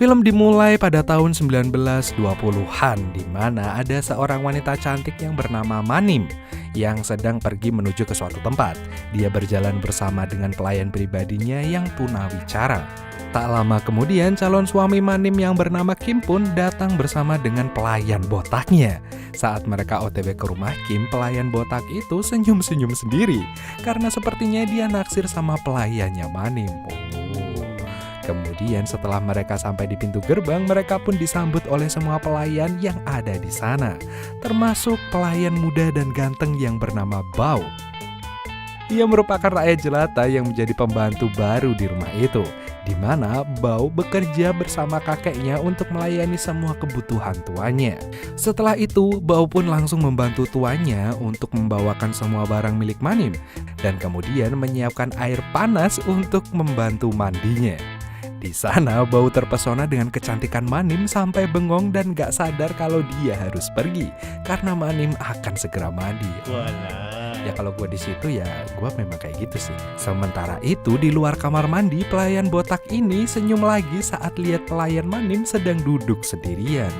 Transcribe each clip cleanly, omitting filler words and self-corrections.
Film dimulai pada tahun 1920-an di mana ada seorang wanita cantik yang bernama Manim yang sedang pergi menuju ke suatu tempat. Dia berjalan bersama dengan pelayan pribadinya yang tunawicara. Tak lama kemudian calon suami Manim yang bernama Kim pun datang bersama dengan pelayan botaknya. Saat mereka OTW ke rumah Kim, pelayan botak itu senyum-senyum sendiri karena sepertinya dia naksir sama pelayannya Manim. Kemudian setelah mereka sampai di pintu gerbang, mereka pun disambut oleh semua pelayan yang ada di sana, termasuk pelayan muda dan ganteng yang bernama Bao. Ia merupakan rakyat jelata yang menjadi pembantu baru di rumah itu, di mana Bao bekerja bersama kakeknya untuk melayani semua kebutuhan tuannya. Setelah itu, Bao pun langsung membantu tuannya untuk membawakan semua barang milik Manim, dan kemudian menyiapkan air panas untuk membantu mandinya. Di sana, Bao terpesona dengan kecantikan Manim sampai bengong dan gak sadar kalau dia harus pergi karena Manim akan segera mandi. Ya kalau gue di situ ya gue memang kayak gitu sih. Sementara itu di luar kamar mandi, pelayan botak ini senyum lagi saat lihat pelayan Manim sedang duduk sendirian.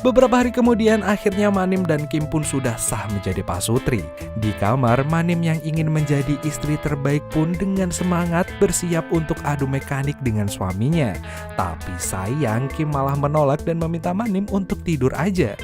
Beberapa hari kemudian akhirnya Manim dan Kim pun sudah sah menjadi pasutri. Di kamar, Manim yang ingin menjadi istri terbaik pun dengan semangat bersiap untuk adu mekanik dengan suaminya. Tapi sayang Kim malah menolak dan meminta Manim untuk tidur aja.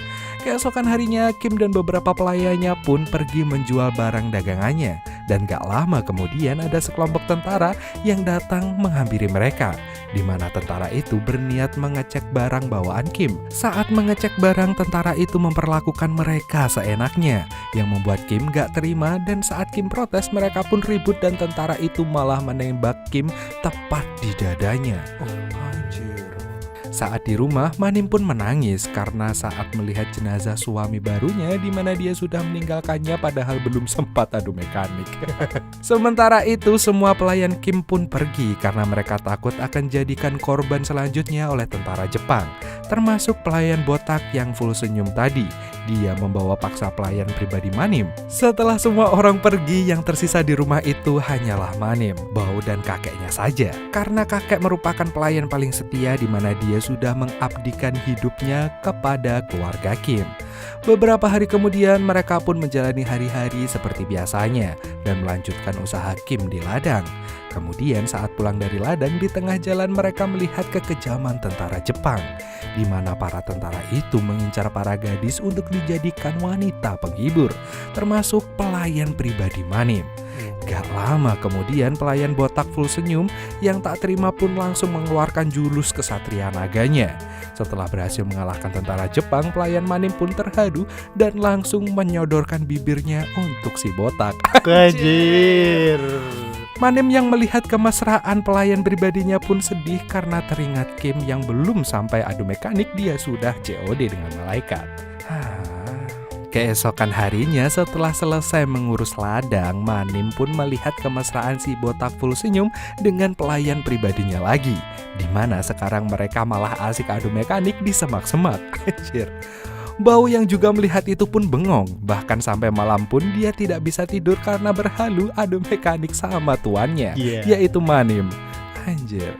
Keesokan harinya Kim dan beberapa pelayannya pun pergi menjual barang dagangannya. Dan gak lama kemudian ada sekelompok tentara yang datang menghampiri mereka, di mana tentara itu berniat mengecek barang bawaan Kim. Saat mengecek barang, tentara itu memperlakukan mereka seenaknya, yang membuat Kim gak terima, dan saat Kim protes mereka pun ribut dan tentara itu malah menembak Kim tepat di dadanya. Saat di rumah, Manim pun menangis karena saat melihat jenazah suami barunya di mana dia sudah meninggalkannya padahal belum sempat adu mekanik. Sementara itu, semua pelayan Kim pun pergi karena mereka takut akan jadikan korban selanjutnya oleh tentara Jepang, termasuk pelayan botak yang full senyum tadi. Dia membawa paksa pelayan pribadi Manim. Setelah semua orang pergi, yang tersisa di rumah itu hanyalah Manim, Bao dan kakeknya saja. Karena kakek merupakan pelayan paling setia di mana dia sudah mengabdikan hidupnya kepada keluarga Kim. Beberapa hari kemudian mereka pun menjalani hari-hari seperti biasanya dan melanjutkan usaha Kim di ladang. Kemudian saat pulang dari ladang, di tengah jalan mereka melihat kekejaman tentara Jepang, di mana para tentara itu mengincar para gadis untuk dijadikan wanita penghibur, termasuk pelayan pribadi Manim. Gak lama kemudian pelayan botak full senyum yang tak terima pun langsung mengeluarkan jurus kesatria naganya. Setelah berhasil mengalahkan tentara Jepang, pelayan Manim pun terharu dan langsung menyodorkan bibirnya untuk si botak. Kajir. Manim yang melihat kemesraan pelayan pribadinya pun sedih karena teringat Kim yang belum sampai adu mekanik dia sudah COD dengan malaikat. Keesokan harinya setelah selesai mengurus ladang, Manim pun melihat kemesraan si botak full senyum dengan pelayan pribadinya lagi, di mana sekarang mereka malah asik adu mekanik di semak-semak. Anjir. Bao yang juga melihat itu pun bengong, bahkan sampai malam pun dia tidak bisa tidur karena berhalu adu mekanik sama tuannya, yaitu Manim. Anjir.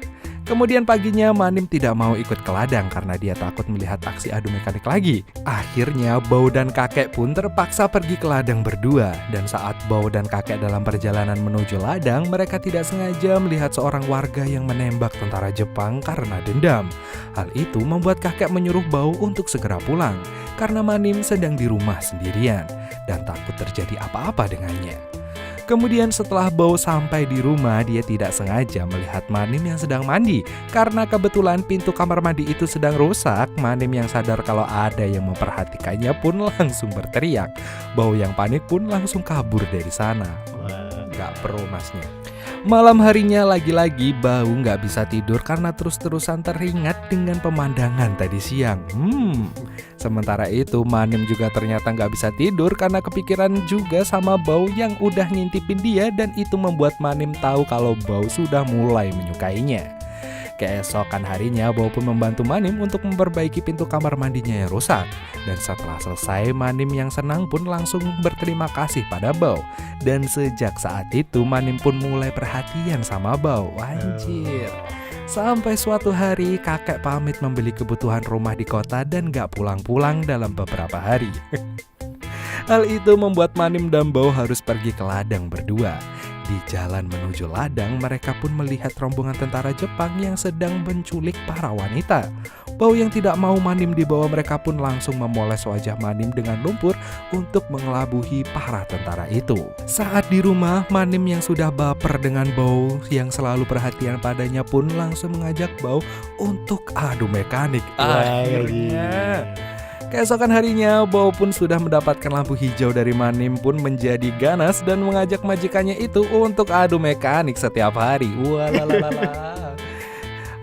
Kemudian paginya Manim tidak mau ikut ke ladang karena dia takut melihat aksi adu mekanik lagi. Akhirnya Bao dan kakek pun terpaksa pergi ke ladang berdua. Dan saat Bao dan kakek dalam perjalanan menuju ladang, mereka tidak sengaja melihat seorang warga yang menembak tentara Jepang karena dendam. Hal itu membuat kakek menyuruh Bao untuk segera pulang karena Manim sedang di rumah sendirian dan takut terjadi apa-apa dengannya. Kemudian setelah Bao sampai di rumah, dia tidak sengaja melihat Manim yang sedang mandi. Karena kebetulan pintu kamar mandi itu sedang rusak, Manim yang sadar kalau ada yang memperhatikannya pun langsung berteriak. Bao yang panik pun langsung kabur dari sana. Gak perlu masnya. Malam harinya lagi-lagi Bao gak bisa tidur karena terus-terusan teringat dengan pemandangan tadi siang. Sementara itu Manim juga ternyata gak bisa tidur karena kepikiran juga sama Bao yang udah ngintipin dia, dan itu membuat Manim tahu kalau Bao sudah mulai menyukainya. Keesokan harinya Bao pun membantu Manim untuk memperbaiki pintu kamar mandinya yang rusak. Dan setelah selesai, Manim yang senang pun langsung berterima kasih pada Bao. Dan sejak saat itu Manim pun mulai perhatian sama Bao. Anjir. Sampai suatu hari kakek pamit membeli kebutuhan rumah di kota dan gak pulang-pulang dalam beberapa hari. Hal itu membuat Manim dan Bao harus pergi ke ladang berdua. Di jalan menuju ladang, mereka pun melihat rombongan tentara Jepang yang sedang menculik para wanita. Bao yang tidak mau Manim dibawa, mereka pun langsung memoles wajah Manim dengan lumpur untuk mengelabuhi para tentara itu. Saat di rumah, Manim yang sudah baper dengan Bao yang selalu perhatian padanya pun langsung mengajak Bao untuk adu mekanik. Akhirnya keesokan harinya, Bao pun sudah mendapatkan lampu hijau dari Manim pun menjadi ganas dan mengajak majikannya itu untuk adu mekanik setiap hari. Walalalala.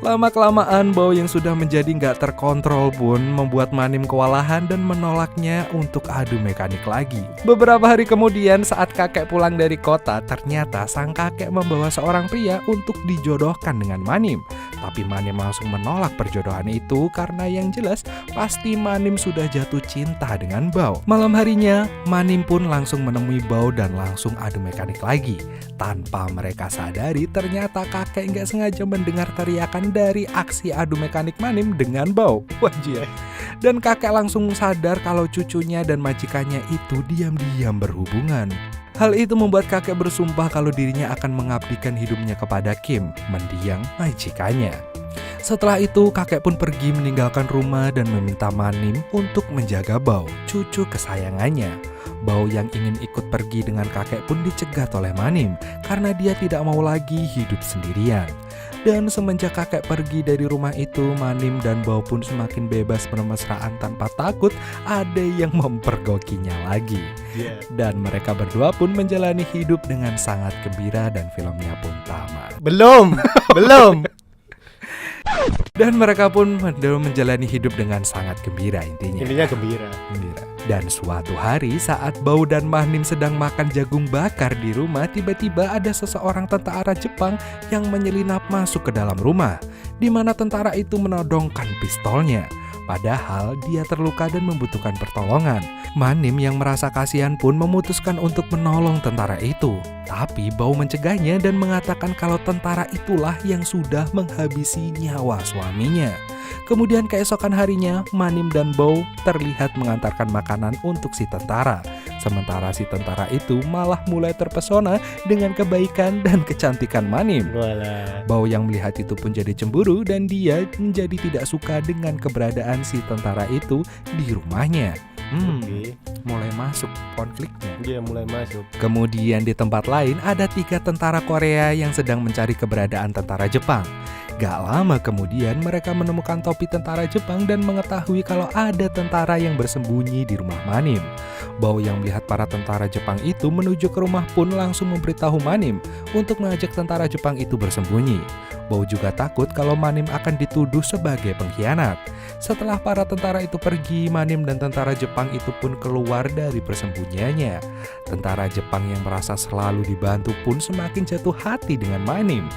Lama-kelamaan, Bao yang sudah menjadi nggak terkontrol pun membuat Manim kewalahan dan menolaknya untuk adu mekanik lagi. Beberapa hari kemudian, saat kakek pulang dari kota, ternyata sang kakek membawa seorang pria untuk dijodohkan dengan Manim. Tapi Manim langsung menolak perjodohan itu karena yang jelas pasti Manim sudah jatuh cinta dengan Bao. Malam harinya, Manim pun langsung menemui Bao dan langsung adu mekanik lagi. Tanpa mereka sadari, ternyata kakek nggak sengaja mendengar teriakan dari aksi adu mekanik Manim dengan Bao. Wajib. Dan kakek langsung sadar kalau cucunya dan majikannya itu diam-diam berhubungan. Hal itu membuat kakek bersumpah kalau dirinya akan mengabdikan hidupnya kepada Kim, mendiang majikannya. Setelah itu, kakek pun pergi meninggalkan rumah dan meminta Manim untuk menjaga Bao, cucu kesayangannya. Bao yang ingin ikut pergi dengan kakek pun dicegat oleh Manim karena dia tidak mau lagi hidup sendirian. Dan semenjak kakek pergi dari rumah itu, Manim dan Bao pun semakin bebas bermesraan tanpa takut ada yang mempergokinya lagi. Dan mereka berdua pun menjalani hidup dengan sangat gembira dan filmnya pun tamat. Belum. Dan mereka pun menjalani hidup dengan sangat gembira intinya. Intinya gembira. Dan suatu hari saat Bao dan Manim sedang makan jagung bakar di rumah, tiba-tiba ada seseorang tentara Jepang yang menyelinap masuk ke dalam rumah, di mana tentara itu menodongkan pistolnya. Padahal dia terluka dan membutuhkan pertolongan. Manim yang merasa kasihan pun memutuskan untuk menolong tentara itu. Tapi Bao mencegahnya dan mengatakan kalau tentara itulah yang sudah menghabisi nyawa suaminya. Kemudian keesokan harinya, Manim dan Bao terlihat mengantarkan makanan untuk si tentara. Sementara si tentara itu malah mulai terpesona dengan kebaikan dan kecantikan Manim. Bao yang melihat itu pun jadi cemburu dan dia menjadi tidak suka dengan keberadaan si tentara itu di rumahnya. Mulai masuk konfliknya. Dia mulai masuk. Kemudian di tempat lain ada 3 tentara Korea yang sedang mencari keberadaan tentara Jepang. Gak lama kemudian mereka menemukan topi tentara Jepang dan mengetahui kalau ada tentara yang bersembunyi di rumah Manim. Bao yang melihat para tentara Jepang itu menuju ke rumah pun langsung memberitahu Manim untuk mengajak tentara Jepang itu bersembunyi. Bao juga takut kalau Manim akan dituduh sebagai pengkhianat. Setelah para tentara itu pergi, Manim dan tentara Jepang itu pun keluar dari persembunyiannya. Tentara Jepang yang merasa selalu dibantu pun semakin jatuh hati dengan Manim.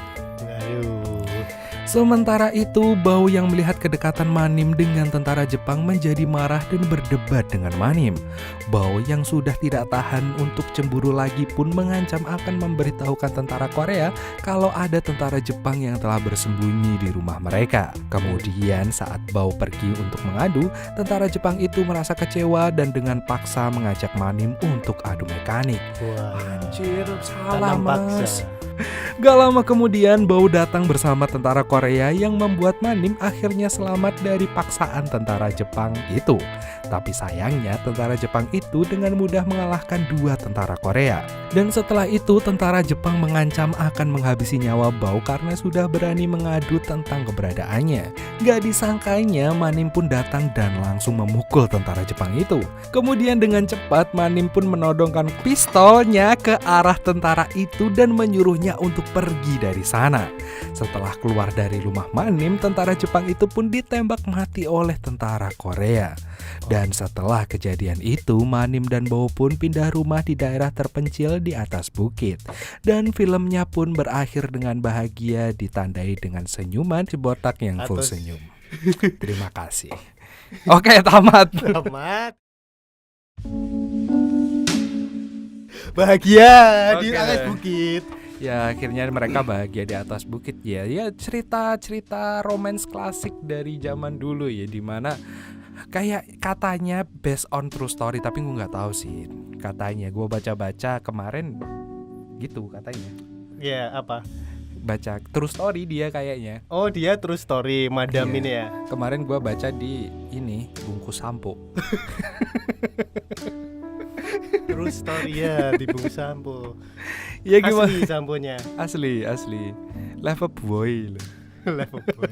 Sementara itu, Bao yang melihat kedekatan Manim dengan tentara Jepang menjadi marah dan berdebat dengan Manim. Bao yang sudah tidak tahan untuk cemburu lagi pun mengancam akan memberitahukan tentara Korea kalau ada tentara Jepang yang telah bersembunyi di rumah mereka. Kemudian saat Bao pergi untuk mengadu, tentara Jepang itu merasa kecewa dan dengan paksa mengajak Manim untuk adu mekanik. Anjir, salah mas. Gak lama kemudian Bao datang bersama tentara Korea yang membuat Manim akhirnya selamat dari paksaan tentara Jepang itu. Tapi sayangnya tentara Jepang itu dengan mudah mengalahkan 2 tentara Korea. Dan setelah itu tentara Jepang mengancam akan menghabisi nyawa Bao karena sudah berani mengadu tentang keberadaannya. Gak disangkanya Manim pun datang dan langsung memukul tentara Jepang itu. Kemudian dengan cepat Manim pun menodongkan pistolnya ke arah tentara itu dan menyuruhnya untuk pergi dari sana. Setelah keluar dari rumah Manim, tentara Jepang itu pun ditembak mati oleh tentara Korea. Dan setelah kejadian itu, Manim dan Bao pun pindah rumah di daerah terpencil di atas bukit. Dan filmnya pun berakhir dengan bahagia ditandai dengan senyuman si botak yang full senyum. Terima kasih. Oke, tamat. Bahagia di atas bukit. Ya akhirnya mereka bahagia di atas bukit ya. Ya cerita-cerita romance klasik dari zaman dulu ya, dimana kayak katanya based on true story, tapi gue nggak tahu sih. Katanya gue baca-baca kemarin gitu katanya. Ya apa? Baca true story dia kayaknya. Oh dia true story madam Iya. ini ya. Kemarin gue baca di ini bungkus sampo. True story ya dibungkus sampo. Ya gimana? Asli samponya. Asli Love boy loh. Level boy.